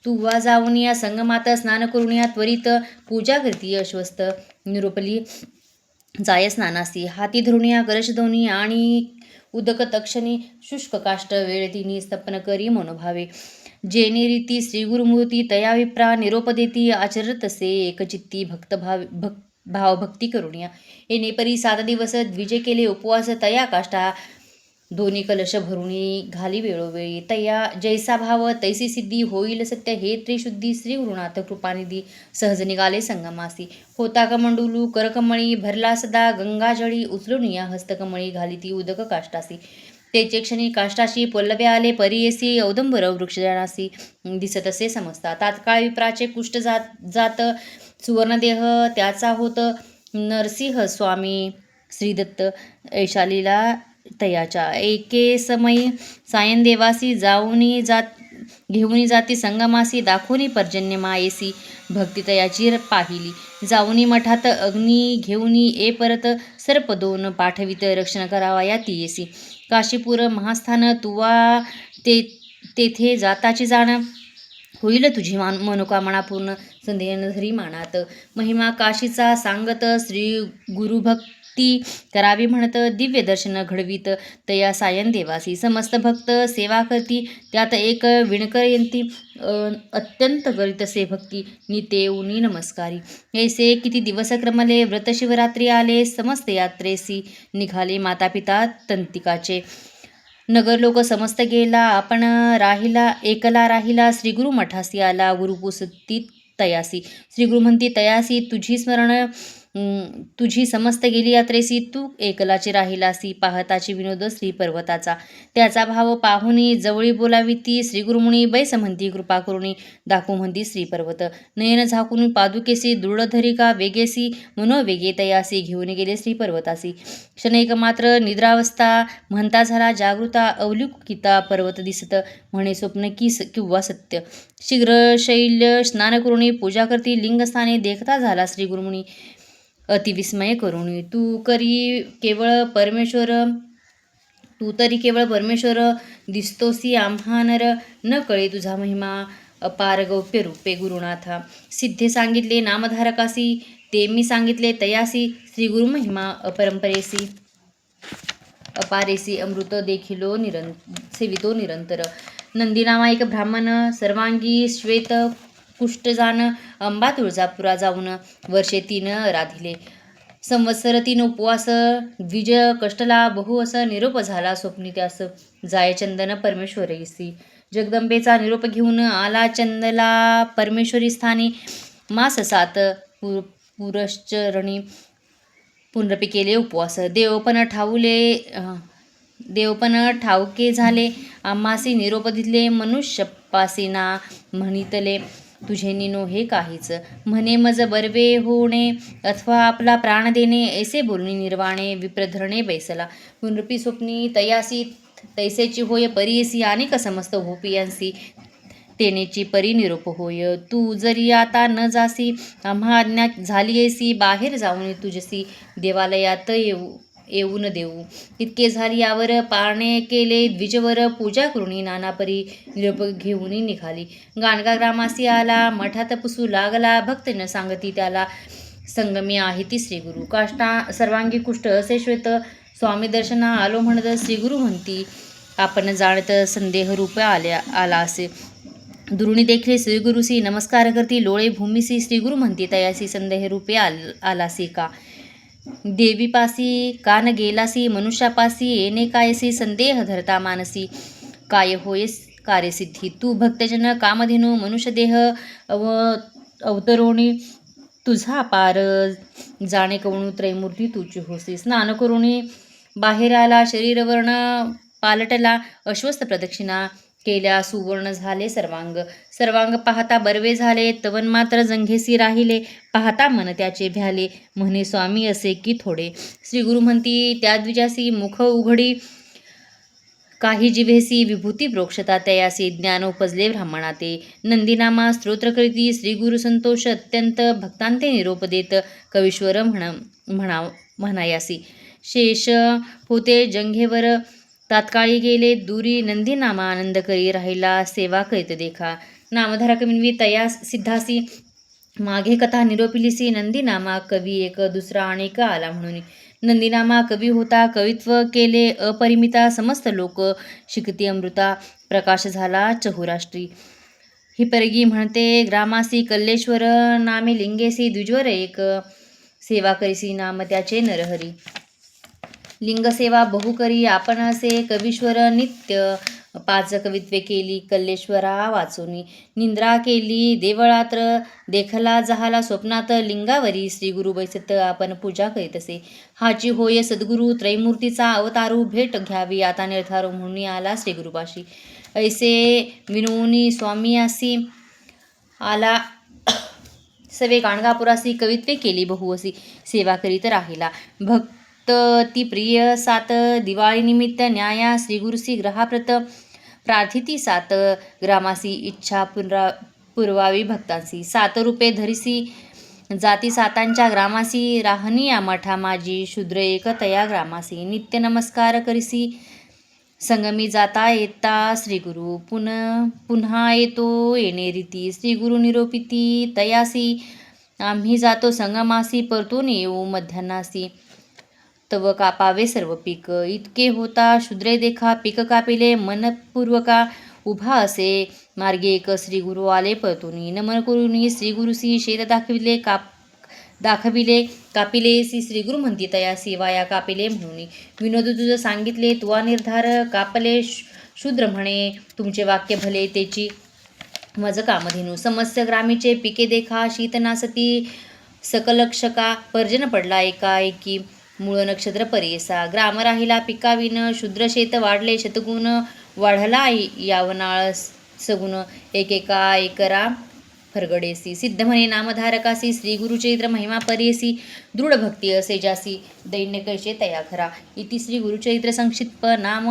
तू वा जाऊन या संगमात स्नान करून या त्वरित पूजा करती अश्वस्त निरोपली जाय स्नानासी हाती धरून या कलश दोन्ही आणि उदक तक्षणी शुष्क काष्ट वेळ तिनी स्तपन करी मनोभावे जेने रीती श्री गुरुमूर्ती तया विप्रा निरोप देती आचरत असे एकचित्ती भावभक्ती करुणिया येणे परी 7 दिवस द्विजे केले उपवास तया काष्टा दोन्ही कलश भरुणी घाली वेळोवेळी तया जैसा भाव तैसी सिद्धी होईल सत्य हे त्रिशुद्धी श्री गुरुनाथ कृपानिधी सहज निघाले संगमासी होता कमंडुलू करकमळी भरला सदा गंगाजळी उचलून या हस्तकमळी घाली ती उदक काष्टासी तेचे क्षणी काष्टाशी पल्लवे आले परियेसी औदंबर वृक्षजनासी दिसत असे समजता तात्काळ विप्राचे कुष्ठ जात सुवर्णदेह त्याचा होत नरसिंह स्वामी श्रीदत्त ऐशालीला तयाच्या एके समयी सायन देवासी घेऊनी जाती संगमासी दाखवणी पर्जन्य मायेसी भक्ती तयाची पाहिली जाऊनी मठात अग्नी घेऊनी ए परत सर्प दोन पाठवित रक्षण करावा या तियेसी काशीपूर महास्थान तुवा तेथे जाताची जाण होईल तुझी मनोकामना पूर्ण संदेह धरी मानात महिमा काशीचा सांगत श्री गुरुभक्ती करावी म्हणत दिव्य दर्शन घडवीत तया सायन देवासी समस्त भक्त सेवा करती त्यात एक विणकरयंती अत्यंत करीत असे भक्ती नितेऊनी नमस्कारी ऐसे किती दिवस क्रमले व्रत शिवरात्री आले समस्त यात्रेसी निघाले माता पिता तंतिकाचे नगर लोक समस्त गेला आपण राहिला एकला राहिला श्री गुरु मठासी आला गुरुपुसती तयासी श्री गुरु म्हणती तयासी तुझी समस्त गेली यात्रेसी तू एकलाची राहिलासी पाहताची विनोद श्री पर्वताचा त्याचा भाव पाहुनी जवळी बोलावी ती श्री गुरुमुनी बैस म्हणती कृपा करुणी दाखवू म्हणती श्री पर्वत नयन झाकून पादुकेसी दृढधरिका वेगेसी मनोवेगे तयासी घेऊन गेले श्री पर्वतासी क्षणैक मात्र निद्रावस्था म्हणता झाला जागृता अवलुकिता पर्वत दिसत म्हणे स्वप्न किंवा सत्य शीघ्र शैल्य स्नान करुणी पूजा करती लिंगस्थाने देखता झाला श्री गुरुमुनी अतिविस्मय करुणी तू तरी केवळ परमेश्वर दिसतोसी आम्हा नर न कळे तुझा महिमा अपार गौप्य रूपे गुरुनाथा सिद्धे सांगितले नामधारकासी ते मी सांगितले तयासी श्री गुरु महिमा अपरंपरेसी अपारेसी अमृत देखिलो सेवितो निरंतर नंदी नामा एक ब्राह्मण सर्वांगी श्वेत कुष्ठजान अंबा तुळजापुरा जाऊन वर्षे 3 राधिले संवत्सर 3 उपवास द्विज कष्टला बहु असं निरोप झाला स्वप्नी त्यास जाय चंदन परमेश्वरीसी जगदंबेचा निरोप घेऊन आला चंदला परमेश्वरी स्थानी मास 7 पुरश्चरणी पुनरपी केले उपवास देवपण ठाऊके झाले आम्हासी निरोप दिले मनुष्यपासीना म्हणितले तुझे निनो हे काहीच म्हणे मज बर्वे होणे अथवा आपला प्राण देणे ऐसे बोलणी निर्वाणे विप्रधरणे बैसला पुनरपी स्वप्नी तयासी तैसेची होय परियसी अनेक समस्त होपियांसी तेनेची परी निरोप होय तू जरी आता न जासी आम्हा अज्ञात झाली ऐसी बाहेर जाऊन तुझसी देवालयात येऊन देऊ इतके झाली यावर पारणे केले द्विजवर पूजा करुणी नानापरी निरोप घेऊन निघाली गाणगा ग्रामासी आला मठात पुसू लागला भक्त न सांगती त्याला संगमी आहे ती श्री गुरु काष्टा सर्वांगी कुष्ठ असे श्वेत स्वामी दर्शना आलो म्हणत श्री गुरु म्हणती आपण जाणत संदेह रूप आला असे दुरुणी देखील श्री गुरुसी नमस्कार करती लोळे भूमीसी श्री गुरु म्हणती तयासी संदेह रूपे आलासी का देवीपासी कान गेलासी मनुष्यापासी येणे कायसी संदेह धरता मानसी काय होय कार्यसिद्धी तू भक्तजन कामधेनू मनुष्यदेह अवतरोणी तुझा पार जाणे कवणू त्रैमूर्ती तुझी होसी स्नान करुणी बाहेर आला शरीरवर्ण पालटला अश्वस्थ प्रदक्षिणा केल्या सुवर्ण झाले सर्वांग पाहता बर्वे झाले तवन मात्र जंघेसी राहिले पाहता मन त्याचे भ्याले म्हणे स्वामी असे की थोडे श्री गुरु म्हणती त्या द्विजासी मुख उघडी काही जिव्हेसी विभूती प्रोक्षता तयासी ज्ञान उपजले ब्राह्मणाते नंदीनामा स्तोत्र करीती श्री गुरु संतोष अत्यंत भक्तांते निरोप देत कवीश्वर म्हणायासी शेष होते जंघेवर तात्काळी गेले दुरी नंदीनामा आनंद करी राहिला सेवा करीत देखा नामधारक विनवी तया सिद्धासी मागे कथा निरोपिलीसी नंदीनामा कवी एक दुसरा अनेक आला म्हणून नंदीनामा कवी होता कवित्व केले अपरिमिता समस्त लोक शिकती अमृता प्रकाश झाला चहुराष्ट्री हिपरगी म्हणते ग्रामासी कल्लेश्वर नामे लिंगेसी द्विजवर एक सेवा करीसी नाम त्याचे नरहरी लिंगसेवा बहु करी आपण असे कवीश्वर नित्य पाच कवित्वे केली कल्लेश्वरा वाचुनी निंद्रा केली देवळात देखला जहाला स्वप्नात लिंगावरी श्री गुरु बैसत आपण पूजा करीत असे हाची होय सद्गुरु त्रैमूर्तीचा अवतारू भेट घ्यावी आता निर्धारू म्हणून आला श्री गुरुपाशी ऐसे विनोनी स्वामी असी आला सवे गाणगापुरासी कवित्वे केली बहु असी सेवा करीत राहिला भक्त ती प्रिय सात दिवाळी निमित्त न्याया श्री गुरुसी ग्रहाप्रत प्रार्थिती सात ग्रामासी इच्छा पुरवावी भक्तांसी सात रूपे धरिसी जाती सातांच्या ग्रामासी राहनिया मठा माझी शूद्र एक तया ग्रामासी नित्य नमस्कार करिसी संगमी जाता येता श्री गुरु पुन्हा येतो येणे रीती श्री गुरु निरोपिती तयासी आम्ही जातो संगमासी परतून येऊ मध्यान्नासी तव कापावे सर्व पीक इतके होता शूद्रे देखा पीक कापिले मनपूर्वका उभा असे मार्गे एक श्री गुरु आले परतुनी नमन करुनी श्री गुरुसी शेत दाखविले कापिले श्री गुरु म्हणती तयासी वाया कापिले म्हणून विनोद तुझं सांगितले तुवा निर्धार कापले शूद्र म्हणे तुमचे वाक्य भले तेची मज कामधेनू समस्य ग्रामीचे पिके देखा शीतनासती सकलक्षका पर्जन पडला एकाएकी मूळ नक्षत्र परेसा ग्राम राहिला पिकाविन शूद्र शेत वाढले शतगुण वाढला यावनाळ सगुण एकेका एकरा फरगडेसी सिद्ध म्हणे नामधारकासी श्री गुरुचरित्र महिमा परेसी दृढ भक्ती असे जासी दैन्य कैसे तया खरा इति श्री गुरुचरित्र संक्षिप्त नाम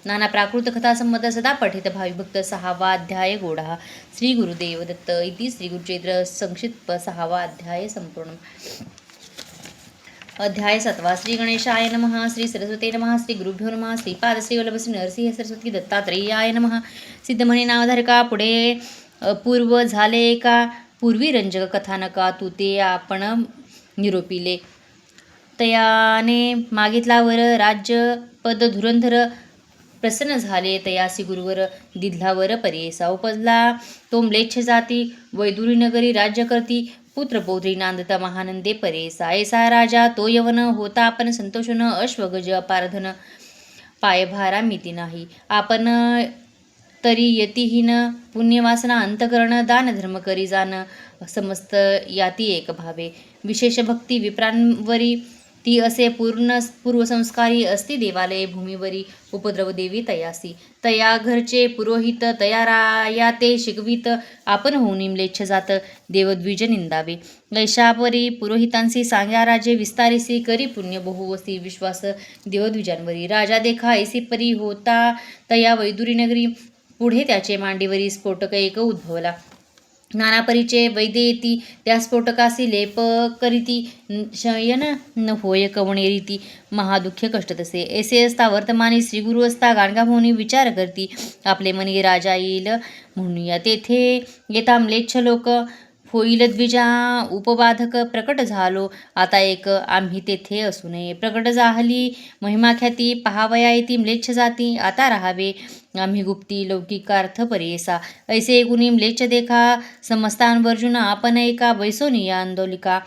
नाना प्राकृत कथा संमत सदा पठित भावी भक्त 6वा अध्याय गोढा श्री गुरुदेव दत्त इति श्री गुरुचरित्र संक्षिप्त 6वा अध्याय संपूर्ण अध्याय 7 श्री गणेशाय नमः श्री सरस्वती नमः श्री गुरुभ्यो नमः श्रीपाद श्री वल्लभ श्री नरसिंह सरस्वती दत्तात्रेयाय नमः सिद्ध म्हणे नामधारका पुढे पूर्व झाले का पूर्वी रंजक कथानका तू ते आपण निरोपिले तयाने मागितलावर राज्य पद धुरंधर प्रसन्न झाले तयासी गुरुवर दिधलावर परेसा उपजला तो म्लेच्छ जाती वैदुरी नगरी राज्य करती पुत्र पौत्री नांदता महानंदे परेसा ऐसा राजा तो यवन होता आपण संतोषन अश्वगज अपारधन पायभारा मिती नाही आपण तरी यतिहीन पुण्यवासना अंतकरण दान धर्म करी जाण समस्त याती एक भावे विशेष भक्ती विप्रांवरी ती असे पूर्वसंस्कारी असती देवालये भूमीवरी उपद्रव देवी तयासी तया घरचे पुरोहित तया राया ते शिकवित आपण होऊन म्लेच्छ जात देवद्विज निंदावे ऐशापरी पुरोहितांसी सांग्या राजे विस्तारिसी करी पुण्य बहुवसी विश्वास देवद्विजांवरी राजा देखा ऐसी परी होता तया वैदुरी नगरी पुढे त्याचे मांडीवरी स्फोटक एक उद्भवला नाना परीचे वैद्य येती त्या स्फोटकासी लेप करीती शयन न होय कवणे रीती महादुःख कष्ट तसे ऐसे असता वर्तमानी श्रीगुरु असता गाणगाभोवनी विचार करती आपले मनी राजा येईल म्हणूया तेथे येता म्लेच्छ लोक होईल द्विजा उपबाधक प्रकट झालो आता एक आम्ही तेथे असू नये प्रकट झाली महिमाख्याती पहावया येती म्लेच्छ जाती आता राहावे आम्ही गुप्ती लौकिकार्थ परेसा ऐसे गुणी म्लेच्छ देखा समस्तांवर्जुन आपण एका बैसोनी या आंदोलिका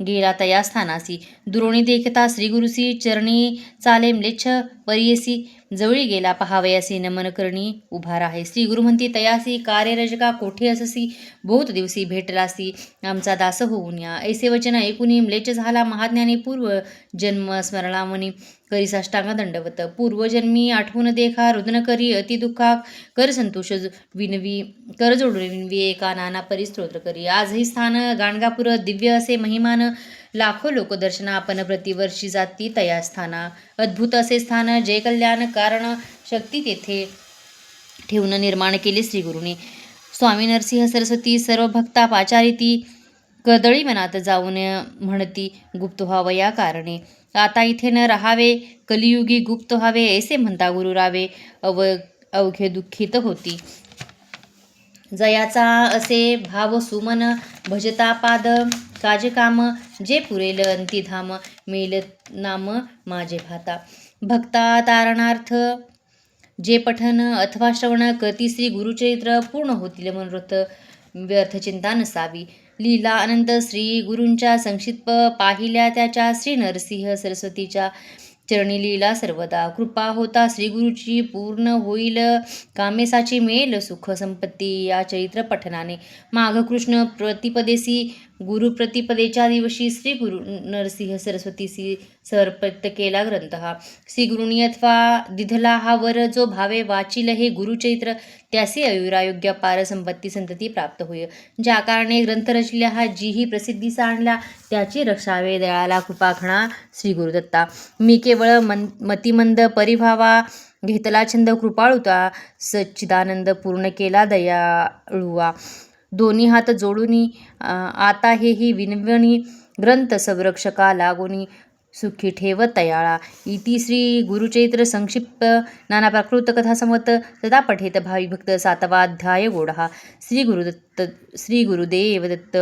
गेला तया स्थानासी दुरोणी देखता श्रीगुरुसी चरणी चाले म्लेच्छ परियसी जवळी गेला पहावयासी नमन करणी उभा राहे श्री गुरु म्हणती तयासी कार्यरजका कोठे अससी बहुत दिवसी भेटलासी आमचा दास होऊन या ऐसे वचन ऐकुनी म्लेच्छ झाला महाज्ञानी पूर्व जन्म स्मरणामणी करी साष्टांग दंडवत पूर्वजन्मी आठवून देखा रुदन करी अतिदुःखा कर संतोष विनवी कर जोडून विनवी एका नाना परिस्तोत्र करी आजही स्थान गाणगापूर दिव्य असे महिमान लाखो लोक दर्शना आपण प्रतिवर्षी जाती तया स्थाना अद्भुत असे स्थान जय कल्याण कारण शक्ती तेथे ठेवून निर्माण केले श्रीगुरूने स्वामी नरसिंह सरस्वती सर्व भक्ता पाचारिती कदळी मनात जाऊन म्हणती गुप्त व्हावं या कारणे आता इथे न राहावे कलियुगी गुप्त व्हावे ऐसे म्हणता गुरु रावे अवघे दुःखित होती जयाचा असे भाव सुमन भजता पाद काज काम जे पुरेल अंतिधाम मेल नाम माझे भाता भक्ता तारणार्थ जे पठन अथवा श्रवण करती श्री गुरुचरित्र पूर्ण होतील मनोरथ व्यर्थ चिंता नसावी लीला आनंद श्री गुरूंच्या संक्षिप्त पाहिल्या त्याच्या श्री नरसिंह सरस्वतीच्या चरणी लीला सर्वदा कृपा होता श्री गुरुची पूर्ण होईल कामेसाची मेल सुख संपत्ती या चरित्र पठनाने माघ कृष्ण प्रतिपदेसी गुरु प्रतिपदेच्या दिवशी श्री गुरु नरसिंह सरस्वतीसी समर्पित केला ग्रंथ हा श्री गुरुनी अथवा दिधला हा वर जो भावे वाचिल हे गुरुचरित्र त्याचे आयुरायोग्य पार संपत्ती संतती प्राप्त होय ज्या कारणे ग्रंथ रचल्या हा जीही प्रसिद्धीस आणला त्याची रक्षावे दयाला कृपाखणा श्री गुरुदत्ता मी केवळ मतिमंद परिभावा घेतला छंद कृपाळुता सच्चिदानंद पूर्ण केला दयाळुवा दोन्ही हात जोडूनी आता हेही विनवणी ग्रंथ संरक्षका लागोनी सुखी ठेव तयाळा इति श्री गुरुचरित्र संक्षिप्त नाना प्राकृत कथा समत सदा पठेत भावी भक्त सातवाध्याय गोडहा श्री गुरुदेव दत्त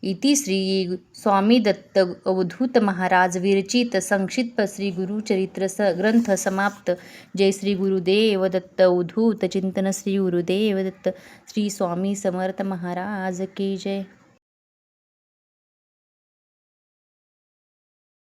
इति श्री स्वामी दत्त अवधूत महाराज विरचित संक्षिप्त श्री गुरुचरित्र ग्रंथ समाप्त जय श्री गुरुदेव दत्त अवधूत चिंतन श्री गुरुदेव दत्त श्री स्वामी समर्थ महाराज की जय.